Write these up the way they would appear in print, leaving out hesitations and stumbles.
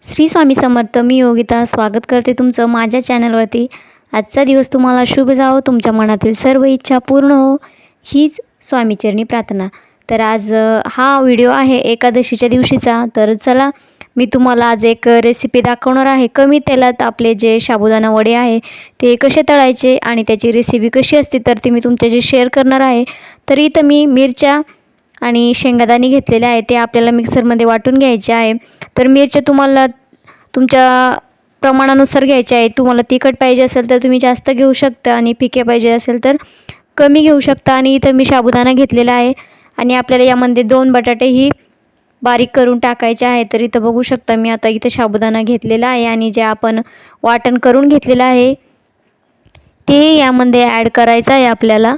श्री स्वामी समर्थ. मी योगिता स्वागत करते तुमचं माझ्या चॅनलवरती. आजचा दिवस तुम्हाला शुभ जावो, तुमच्या मनातील सर्व इच्छा पूर्ण हो, हीच स्वामीचरणी प्रार्थना. तर आज हा व्हिडिओ आहे एकादशीच्या दिवशीचा. तर चला मी तुम्हाला आज एक रेसिपी दाखवणार आहे. कमी तेलात आपले जे साबुदाणा वडे आहे ते कसे तळायचे आणि त्याची रेसिपी कशी असते तर ती मी तुमच्याशी शेअर करणार आहे. तर इथं मी मिरच्या आणि शेंगादाणे घेतलेले आहे, ते आपल्याला मिक्सरमध्ये वाटून घ्यायचे आहे. तर मिरच्या तुम्हाला तुमच्या प्रमाणानुसार घ्यायचे आहे. तुम्हाला तिखट पाहिजे असेल तर तुम्ही जास्त घेऊ शकता आणि फिके पाहिजे असेल तर कमी घेऊ शकता. आणि इथं मी साबुदाणा घेतलेला आहे आणि आपल्याला यामध्ये 2 बटाटेही बारीक करून टाकायचे आहे. तर इथं बघू शकता मी आता इथं साबुदाणा घेतलेला आहे आणि जे आपण वाटण करून घेतलेलं आहे ते यामध्ये ॲड करायचं आहे आपल्याला.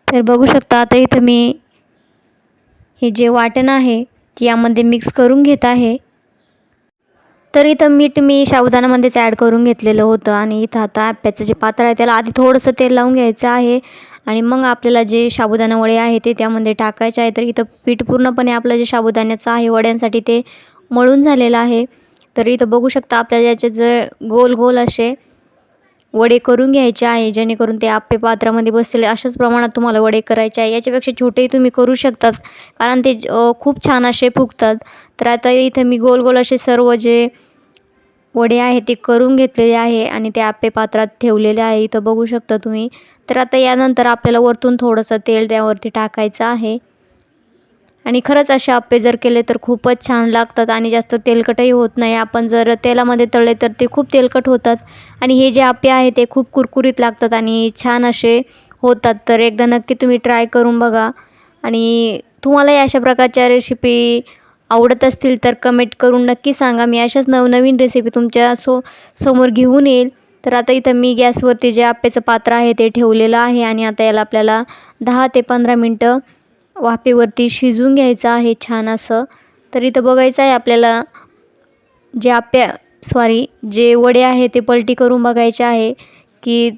तर बघू शकता आता इथं मी हे जे वाटण आहे ते यामध्ये मिक्स करून घेत आहे. तर इथं मीठ मी साबुदाण्यामध्येच ॲड करून घेतलेलं होतं आणि इथं आता आप्याचं जे पात्र आहे त्याला आधी थोडंसं तेल लावून घ्यायचं आहे आणि मग आपल्याला जे साबुदाणा वडे आहे ते त्यामध्ये टाकायचे आहे. तर इथं पीठ पूर्णपणे आपलं जे साबुदाण्याचं आहे वड्यांसाठी ते मळून झालेलं आहे. तर इथं बघू शकता आपल्याला याचे जे गोल गोल असे वडे करून घ्यायचे आहे, जेणेकरून ते आप्पे पात्रामध्ये बसले अशाच प्रमाणात तुम्हाला वडे करायचे आहे. याच्यापेक्षा छोटेही तुम्ही करू शकतात कारण ते खूप छान असे फुगतात. तर आता इथं मी गोल गोल असे सर्व जे वडे आहे ते करून घेतलेले आहे आणि ते आप्पे पात्रात ठेवलेले आहे, इथं बघू शकता तुम्ही. तर आता यानंतर आपल्याला वरतून थोडंसं तेल त्यावरती टाकायचं आहे आणि खरंच असे आप्पे जर केले तर खूपच छान लागतात आणि जास्त तेलकटही होत नाही. आपण जर तेलामध्ये तळले तर ते खूप तेलकट होतात आणि हे जे आप्पे आहे ते खूप कुरकुरीत लागतात आणि छान असे होतात. तर एकदा नक्की तुम्ही ट्राय करून बघा आणि तुम्हालाही अशा प्रकारच्या रेसिपी आवडत असतील तर कमेंट करून नक्की सांगा. मी अशाच नवनवीन रेसिपी तुमच्या समोर घेऊन येईल. तर आता इथं मी गॅसवरती जे आप्याचं पात्र आहे ते ठेवलेलं आहे आणि आता याला आपल्याला 10 ते 15 मिनटं वाफेवरती शिजवून घ्यायचं आहे छान असं. तर इथं बघायचं आहे आपल्याला जे वडे आहे ते पलटी करून बघायचे आहे की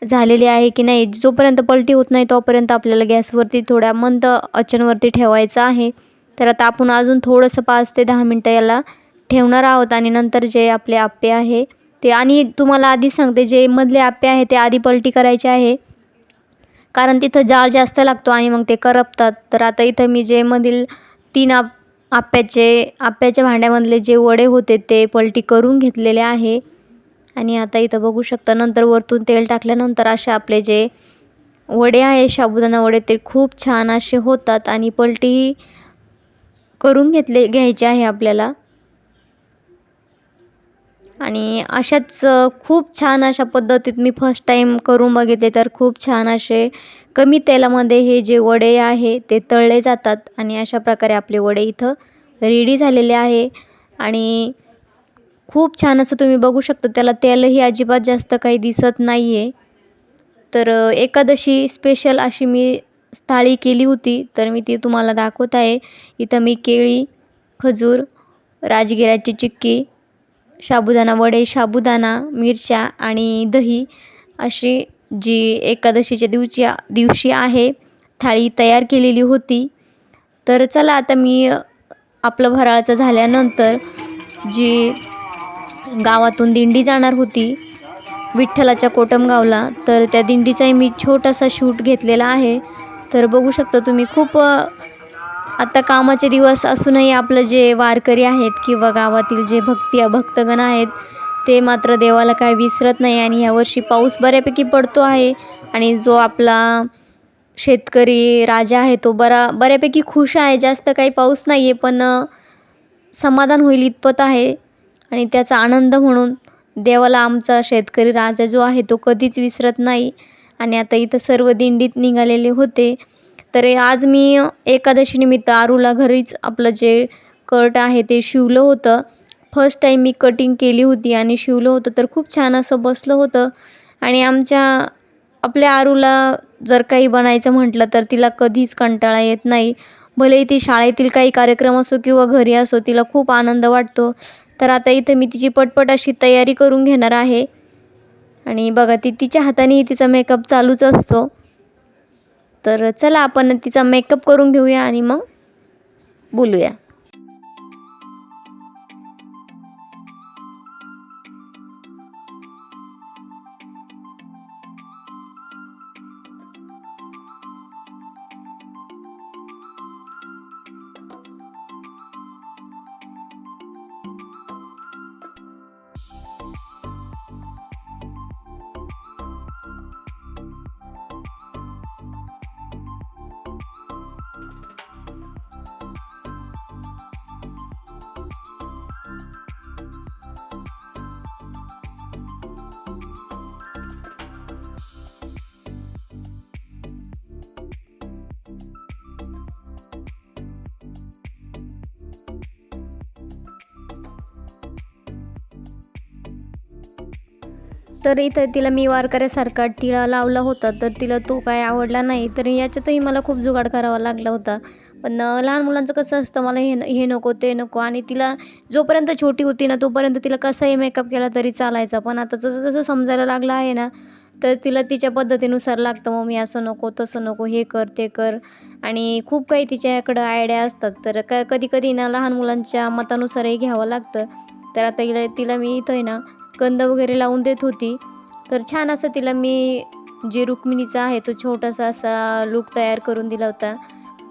झालेले आहे की नाही. जोपर्यंत पलटी होत नाही तोपर्यंत आपल्याला गॅसवरती थोड्या मंद आचेवरती ठेवायचं आहे. तर आता आपण अजून थोडंसं 5 ते 10 मिनटं याला ठेवणार आहोत आणि नंतर जे आपले आप्पे आहे ते, आणि तुम्हाला आधीच सांगते जे मधले आप्पे आहे ते आधी पलटी करायचे आहे कारण तिथं जाळ जास्त लागतो आणि मग ते करपतात. तर आता इथं मी जे मधील 3 आप्याच्या भांड्यामधले जे वडे होते ते पलटी करून घेतलेले आहे आणि आता इथं बघू शकता नंतर वरतून तेल टाकल्यानंतर असे आपले जे वडे आहे साबुदाणा वडे ते खूप छान असे होतात आणि पलटीही करून घ्यायचे आहे आपल्याला. आणि अशाच खूप छान अशा पद्धतीत मी फर्स्ट टाईम करून बघितले तर खूप छान असे कमी तेलामध्ये हे जे वडे आहे ते तळले जातात आणि अशा प्रकारे आपले वडे इथं रेडी झालेले आहे आणि खूप छान असं तुम्ही बघू शकता त्याला तेलही अजिबात जास्त काही दिसत नाही आहे. तर एकादशी स्पेशल अशी मी थाळी केली होती तर मी ती तुम्हाला दाखवत आहे. इथं मी केळी, खजूर, राजगिऱ्याची चिक्की, साबुदाणा वडे, साबुदाणा, मिरच्या आणि दही अशी जी एकादशीच्या दिवशी आहे थाळी तयार केलेली होती. तर चला आता मी आपलं फराळाचं झाल्यानंतर जी गावातून दिंडी जाणार होती विठ्ठलाच्या कोटमगावला, तर त्या दिंडीचाही मी छोटासा शूट घेतलेला आहे. तर बघू शकता तुम्ही खूप आता कामाचे दिवस असूनही आपलं जे वारकरी आहेत किंवा गावातील जे भक्तगण आहेत ते मात्र देवाला काय विसरत नाही. आणि यावर्षी पाऊस बऱ्यापैकी पडतो आहे आणि जो आपला शेतकरी राजा आहे तो बऱ्यापैकी खुश आहे. जास्त काही पाऊस नाही आहे पण समाधान होईल इतपत आहे आणि त्याचा आनंद म्हणून देवाला आमचा शेतकरी राजा जो आहे तो कधीच विसरत नाही. आणि आता इथं सर्व दिंडीत निघालेले होते. तर आज मी एकादशीनिमित्त आरूला घरीच आपलं जे कर्ट आहे ते शिवलं होतं. फर्स्ट टाईम मी कटिंग केली होती आणि शिवलं होतं तर खूप छान असं बसलं होतं. आणि आपल्या आरूला जर काही बनायचं म्हटलं तर तिला कधीच कंटाळा येत नाही. भलेही ती शाळेतील काही कार्यक्रम असो किंवा घरी असो तिला खूप आनंद वाटतो. तर आता इथं मी तिची पटपट अशी तयारी करून घेणार आहे आणि बघा तिच्या हातानेही तिचा मेकअप चालूच असतो. तर चला आपण तिचा मेकअप करून घेऊया आणि मग बोलूया. तर इथं तिला मी वारकऱ्यासारखा टिळा लावला होता, तर तिला तो काय आवडला नाही. तर याच्यातही मला खूप जुगाड करावा लागला होता. पण लहान मुलांचं कसं असतं, मला हे नको ते नको, आणि तिला जोपर्यंत छोटी होती ना तोपर्यंत तिला कसाही मेकअप केला तरी चालायचा. पण आता जसं जसं समजायला लागलं आहे ना, तर तिला तिच्या पद्धतीनुसार लागतं. मम्मी असं नको, तसं नको, हे कर, ते कर, आणि खूप काही तिच्याकडं आयडिया असतात. तर कधी-कधी ना लहान मुलांच्या मतानुसारही घ्यावं लागतं. तर आता तिला मी इथं आहे ना गंध वगैरे लावून देत होती. तर छान असं तिला मी जे रुक्मिणीचा आहे तो छोटासा असा लूक तयार करून दिला होता.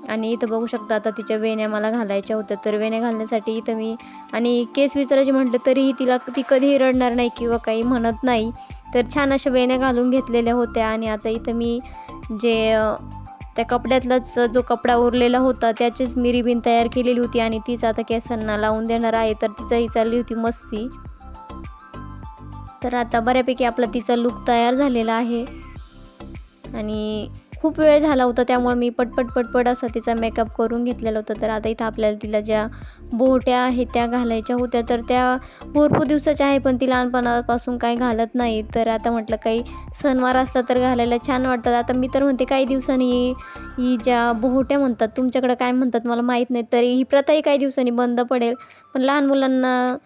आणि इथं बघू शकता आता तिच्या वेण्या मला घालायच्या होत्या. तर वेण्या घालण्यासाठी इथं मी, आणि केस विचारायचे म्हटलं तरीही ती कधीही रडणार नाही किंवा काही म्हणत नाही. तर छान अशा वेण्या घालून घेतलेल्या होत्या. आणि आता इथं मी जे त्या कपड्यातलाच जो कपडा उरलेला होता त्याचीच मी रिबीन तयार केलेली होती आणि तीच आता केसांना लावून देणार आहे. तर तिचाही चालली होती मस्ती. तर आता बऱ्यापैकी तिचा लूक तयार झालेला आहे आणि खूप वेळ झाला होता, त्यामुळे मी पटपट असा तिचा मेकअप करून घेतलेला होता. तर आता इथं आपल्याला तिला ज्या बोहट्या आहेत त्या घालायच्या होत्या. तर त्या भरपूर दिवसाच्या आहे, पण ती लहानपणापासून काही घालत नाही. तर आता म्हटलं काही सणवार असला तर घालायला छान वाटतात. आता मी तर म्हणते काही दिवसांनी ही ज्या बोहट्या म्हणतात, तुमच्याकडे काय म्हणतात मला माहीत नाही, तरी ही प्रथाही काही दिवसांनी बंद पडेल. पण लहान मुलांना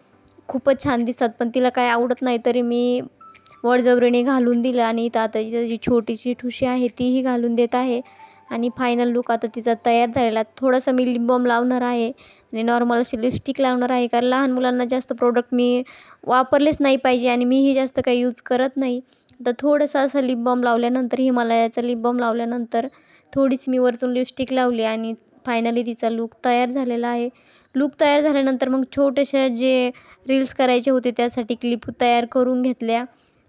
खूपच छान दिसतात, पण तिला काही आवडत नाही. तरी मी बळजबरीने घालून दिलं आणि इथं आता जी छोटीशी ठुशी आहे तीही घालून देत आहे. आणि फायनल लूक आता तिचा तयार झालेला. थोडंसं मी लिप बाम लावणार आहे आणि नॉर्मल अशी लिपस्टिक लावणार आहे, कारण लहान मुलांना जास्त प्रोडक्ट मी वापरलेच नाही पाहिजे आणि मीही जास्त काही यूज करत नाही. तर थोडंसं असं लिप बाम लावल्यानंतर, हिमालयाचा लिप बाम लावल्यानंतर थोडीशी मी वरतून लिपस्टिक लावली आणि फायनली तिचा लूक तयार झालेला आहे. लूक तयार झाल्यानंतर मग छोट्याशा जे रील्स करायचे होते त्यासाठी क्लिप तयार करून घेतल्या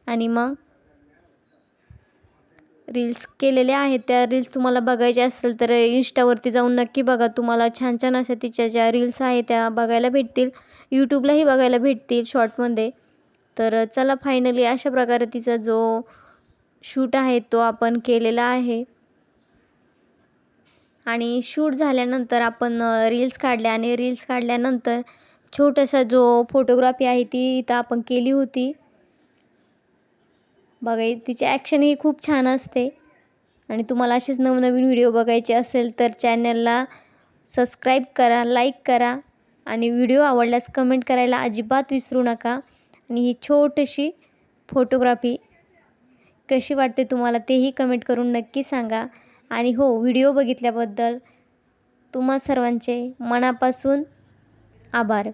आणि मग रील्स केलेल्या आहेत. त्या रील्स तुम्हाला बघायच्या असेल तर इंस्टावरती जाऊन नक्की बघा. तुम्हाला छान छान अशा तिच्या ज्या रील्स आहेत त्या बघायला भेटतील. यूट्यूबलाही बघायला भेटतील शॉर्टमध्ये. तर चला, फायनली अशा प्रकारे तिचा जो शूट आहे तो आपण केलेला आहे. आणि शूट झाल्यानंतर आपण रील्स काढल्या आणि रील्स काढल्यानंतर छोटासा जो फोटोग्राफी आहे ती इथं आपण केली होती. बघा, तिची ॲक्शन ही खूप छान असते. आणि तुम्हाला असेच नवनवीन व्हिडिओ बघायचे असेल तर चॅनलला सबस्क्राईब करा, लाईक करा आणि व्हिडिओ आवडल्यास कमेंट करायला अजिबात विसरू नका. आणि ही छोटीशी फोटोग्राफी कशी वाटते तुम्हाला तेही कमेंट करून नक्की सांगा. आणि हो, व्हिडिओ बघितल्याबद्दल तुम्हा सर्वांचे मनापासून आभार.